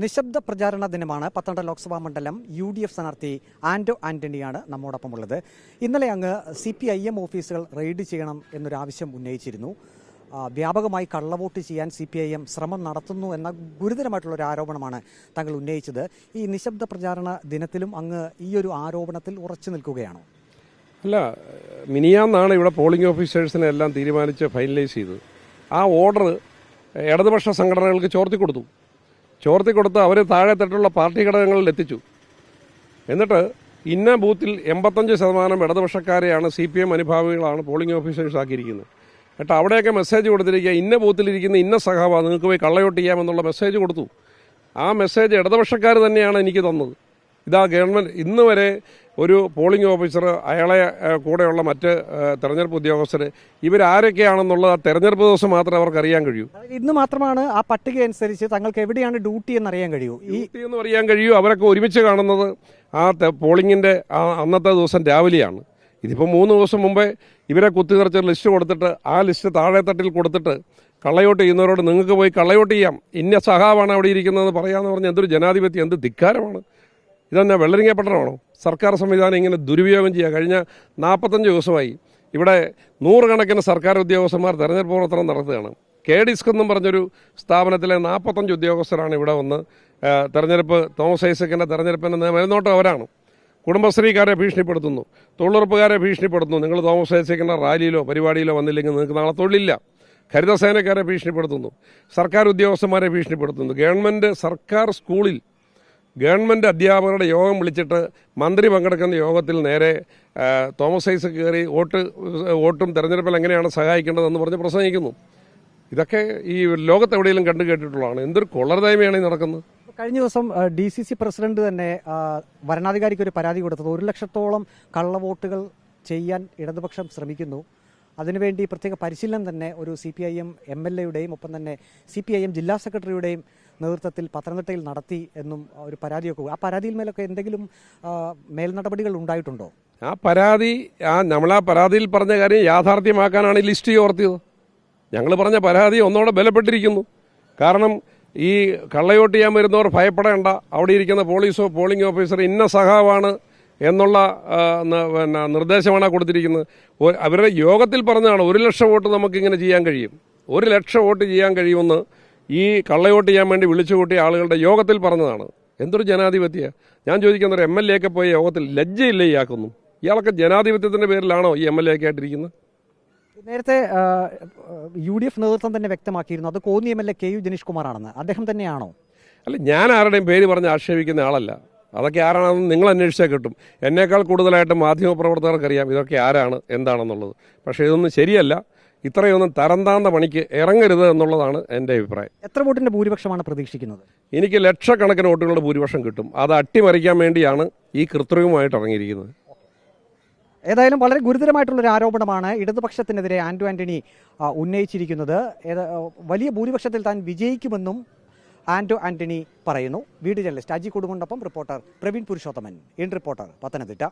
നിശബ്ദ പ്രചാരണ ദിനമാണ്. പത്തനംതിട്ട ലോക്സഭാ മണ്ഡലം UDF സ്ഥാനാർത്ഥി ആന്റോ ആന്റണിയാണ് നമ്മോടൊപ്പമുള്ളത്. ഇന്നലെ അങ്ങ് CPIM ഓഫീസുകൾ റെയ്ഡ് ചെയ്യണം എന്നൊരു ആവശ്യം ഉന്നയിച്ചിരുന്നു. വ്യാപകമായി കള്ളവോട്ട് ചെയ്യാൻ CPIM ശ്രമം നടത്തുന്നു എന്ന ഗുരുതരമായിട്ടുള്ളൊരു ആരോപണമാണ് താങ്കൾ ഉന്നയിച്ചത്. ഈ നിശബ്ദ പ്രചാരണ ദിനത്തിലും അങ്ങ് ഈ ഒരു ആരോപണത്തിൽ ഉറച്ചു നിൽക്കുകയാണോ? അല്ല, മിനിയാന്നാണ് ഇവിടെ പോളിംഗ് ഓഫീസേഴ്സിനെ എല്ലാം തീരുമാനിച്ച് ഫൈനലൈസ് ചെയ്തത്. ആ ഓർഡർ ഇടതുപക്ഷ സംഘടനകൾക്ക് ചോർത്തിക്കൊടുത്ത് അവർ താഴെ തട്ടുള്ള പാർട്ടി ഘടകങ്ങളിൽ എത്തിച്ചു. എന്നിട്ട് ഇന്ന ബൂത്തിൽ 85% ഇടതുപക്ഷക്കാരെയാണ് CPM അനുഭാവികളാണ് പോളിംഗ് ഓഫീസേഴ്സ് ആക്കിയിരിക്കുന്നത്. എന്നിട്ട് അവിടെയൊക്കെ മെസ്സേജ് കൊടുത്തിരിക്കുക, ഇന്ന ബൂത്തിലിരിക്കുന്ന ഇന്ന സഖാവ നിങ്ങൾക്ക് പോയി കള്ളവോട്ട് ചെയ്യാമെന്നുള്ള മെസ്സേജ് കൊടുത്തു. ആ മെസ്സേജ് ഇടതുപക്ഷക്കാർ തന്നെയാണ് എനിക്ക് തന്നത്. ഇതാ ഗവൺമെൻറ് ഇന്ന് വരെ ഒരു പോളിംഗ് ഓഫീസർ, അയാളെ കൂടെയുള്ള മറ്റ് തെരഞ്ഞെടുപ്പ് ഉദ്യോഗസ്ഥർ, ഇവരാരൊക്കെയാണെന്നുള്ളത് ആ തെരഞ്ഞെടുപ്പ് ദിവസം മാത്രമേ അവർക്ക് അറിയാൻ കഴിയൂ. ഇന്ന് മാത്രമാണ് ആ പട്ടിക അനുസരിച്ച് തങ്ങൾക്ക് എവിടെയാണ് ഡ്യൂട്ടി എന്ന് അറിയാൻ കഴിയൂ. അവരൊക്കെ ഒരുമിച്ച് കാണുന്നത് ആ പോളിംഗിൻ്റെ അന്നത്തെ ദിവസം രാവിലെയാണ്. ഇതിപ്പോൾ 3 ദിവസം മുമ്പേ ഇവരെ കുത്തിനിറച്ച് ലിസ്റ്റ് കൊടുത്തിട്ട് ആ ലിസ്റ്റ് താഴെത്തട്ടിൽ കൊടുത്തിട്ട് കള്ളവോട്ട് ചെയ്യുന്നവരോട് നിങ്ങൾക്ക് പോയി കള്ളവോട്ട് ചെയ്യാം, ഇന്ന സഹാവാണ് അവിടെ ഇരിക്കുന്നതെന്ന് പറയാമെന്ന് പറഞ്ഞാൽ എന്തൊരു ജനാധിപത്യം, എന്ത് ധിക്കാരമാണ്. ഇതെന്നാ വെള്ളരിങ്ങ പട്ടണമാണോ? സർക്കാർ സംവിധാനം ഇങ്ങനെ ദുരുപയോഗം ചെയ്യുക. കഴിഞ്ഞ 45 ദിവസമായി ഇവിടെ 100 കണക്കിന് സർക്കാർ ഉദ്യോഗസ്ഥന്മാർ തെരഞ്ഞെടുപ്പ് പ്രവർത്തനം നടത്തുകയാണ്. KDISC എന്നും പറഞ്ഞൊരു സ്ഥാപനത്തിലെ 45 ഉദ്യോഗസ്ഥരാണ് ഇവിടെ വന്ന് തെരഞ്ഞെടുപ്പ്, തോമസ് ഐസക്കിൻ്റെ തെരഞ്ഞെടുപ്പിൻ്റെ മേൽനോട്ടം അവരാണ്. കുടുംബശ്രീക്കാരെ ഭീഷണിപ്പെടുത്തുന്നു, തൊഴിലുറപ്പുകാരെ ഭീഷണിപ്പെടുത്തുന്നു. നിങ്ങൾ തോമസ് ഐസക്കിൻ്റെ റാലിയിലോ പരിപാടിയിലോ വന്നില്ലെങ്കിൽ നിങ്ങൾക്ക് നാളെ തൊഴിലില്ല. ഹരിതസേനക്കാരെ ഭീഷണിപ്പെടുത്തുന്നു, സർക്കാർ ഉദ്യോഗസ്ഥന്മാരെ ഭീഷണിപ്പെടുത്തുന്നു. സർക്കാർ സ്കൂളിൽ ഗവൺമെൻറ് അധ്യാപകരുടെ യോഗം വിളിച്ചിട്ട് മന്ത്രി പങ്കെടുക്കുന്ന യോഗത്തിൽ നേരെ തോമസ് ഐസക് കയറി വോട്ടും തെരഞ്ഞെടുപ്പിൽ എങ്ങനെയാണ് സഹായിക്കേണ്ടതെന്ന് പറഞ്ഞ് പ്രസംഗിക്കുന്നു. ഇതൊക്കെ ഈ ലോകത്തെവിടെയെങ്കിലും കണ്ടു കേട്ടിട്ടുള്ളതാണ്. എന്തൊരു കൊള്ളരുതായ്മയാണ് ഈ നടക്കുന്നത്. കഴിഞ്ഞ ദിവസം DCC പ്രസിഡന്റ് തന്നെ വരണാധികാരിക്ക് ഒരു പരാതി കൊടുത്തത് 1 ലക്ഷത്തോളം കള്ളവോട്ടുകൾ ചെയ്യാൻ ഇടതുപക്ഷം ശ്രമിക്കുന്നു, അതിനുവേണ്ടി പ്രത്യേക പരിശീലനം തന്നെ ഒരു CPIM MLA-യുടെയും ഒപ്പം തന്നെ CPIM ജില്ലാ സെക്രട്ടറിയുടെയും നേതൃത്വത്തിൽ പത്തനംതിട്ടയിൽ നടത്തി എന്നും ഒരു പരാതിയൊക്കെ. ആ പരാതിയിൽ മേലൊക്കെ എന്തെങ്കിലും മേൽനടപടികൾ ഉണ്ടായിട്ടുണ്ടോ? നമ്മൾ ആ പരാതിയിൽ പറഞ്ഞ കാര്യം യാഥാർത്ഥ്യമാക്കാനാണ് ഈ ലിസ്റ്റ് ചോർത്തിയത്. ഞങ്ങൾ പറഞ്ഞ പരാതി ഒന്നോടെ ബലപ്പെട്ടിരിക്കുന്നു. കാരണം ഈ കള്ളവോട്ട് ചെയ്യാൻ വരുന്നവർ ഭയപ്പെടേണ്ട, അവിടെ ഇരിക്കുന്ന പോലീസോ പോളിംഗ് ഓഫീസർ ഇന്ന സഖാവാണ് എന്നുള്ള നിർദ്ദേശമാണ് കൊടുത്തിരിക്കുന്നത്. അവരുടെ യോഗത്തിൽ പറഞ്ഞതാണ് 1 ലക്ഷം വോട്ട് നമുക്കിങ്ങനെ ചെയ്യാൻ കഴിയും, 1 ലക്ഷം വോട്ട് ചെയ്യാൻ കഴിയുമെന്ന് ഈ കള്ളവോട്ട് ചെയ്യാൻ വേണ്ടി വിളിച്ചുകൂട്ടിയ ആളുകളുടെ യോഗത്തിൽ പറഞ്ഞതാണ്. എന്തൊരു ജനാധിപത്യ! ഞാൻ ചോദിക്കുന്ന ഒരു MLA ഒക്കെ പോയ യോഗത്തിൽ ലജ്ജയില്ല ഇയാൾക്കൊന്നും? ഇയാളൊക്കെ ജനാധിപത്യത്തിൻ്റെ പേരിലാണോ ഈ MLA ഒക്കെ ആയിട്ടിരിക്കുന്നത്? നേരത്തെ UDF നേതൃത്വം തന്നെ വ്യക്തമാക്കിയിരുന്നു അത് കോന്നി MLA KU ജനീഷ് കുമാറാണെന്ന്. അദ്ദേഹം തന്നെയാണോ? അല്ല, ഞാൻ ആരുടെയും പേര് പറഞ്ഞ് ആക്ഷേപിക്കുന്ന ആളല്ല. അതൊക്കെ ആരാണെന്ന് നിങ്ങൾ അന്വേഷിച്ചാൽ കിട്ടും. എന്നേക്കാൾ കൂടുതലായിട്ട് മാധ്യമപ്രവർത്തകർക്കറിയാം ഇതൊക്കെ ആരാണ് എന്താണെന്നുള്ളത്. പക്ഷേ ഇതൊന്നും ശരിയല്ല. ഇത്രയൊന്നും തരംതാന്ന പണിക്ക് ഇറങ്ങരുത് എന്നുള്ളതാണ് എൻ്റെ അഭിപ്രായം. എത്ര വോട്ടിൻ്റെ ഭൂരിപക്ഷമാണ് പ്രതീക്ഷിക്കുന്നത്? എനിക്ക് ലക്ഷക്കണക്കിന് വോട്ടുകളുടെ ഭൂരിപക്ഷം കിട്ടും. അത് അട്ടിമറിക്കാൻ വേണ്ടിയാണ് ഈ കൃത്രിമമായിട്ട് ഇറങ്ങിയിരിക്കുന്നത്. ഏതായാലും വളരെ ഗുരുതരമായിട്ടുള്ളൊരു ആരോപണമാണ് ഇടതുപക്ഷത്തിനെതിരെ ആന്റോ ആന്റണി ഉന്നയിച്ചിരിക്കുന്നത്. വലിയ ഭൂരിപക്ഷത്തിൽ താൻ വിജയിക്കുമെന്നും ആന്റോ ആന്റണി പറയുന്നു. വീഡിയോ ജേർണലിസ്റ്റ് അജി കൊടുകൊണ്ടൊപ്പം reporter Praveen Purushothaman, in reporter, Pathanamthitta.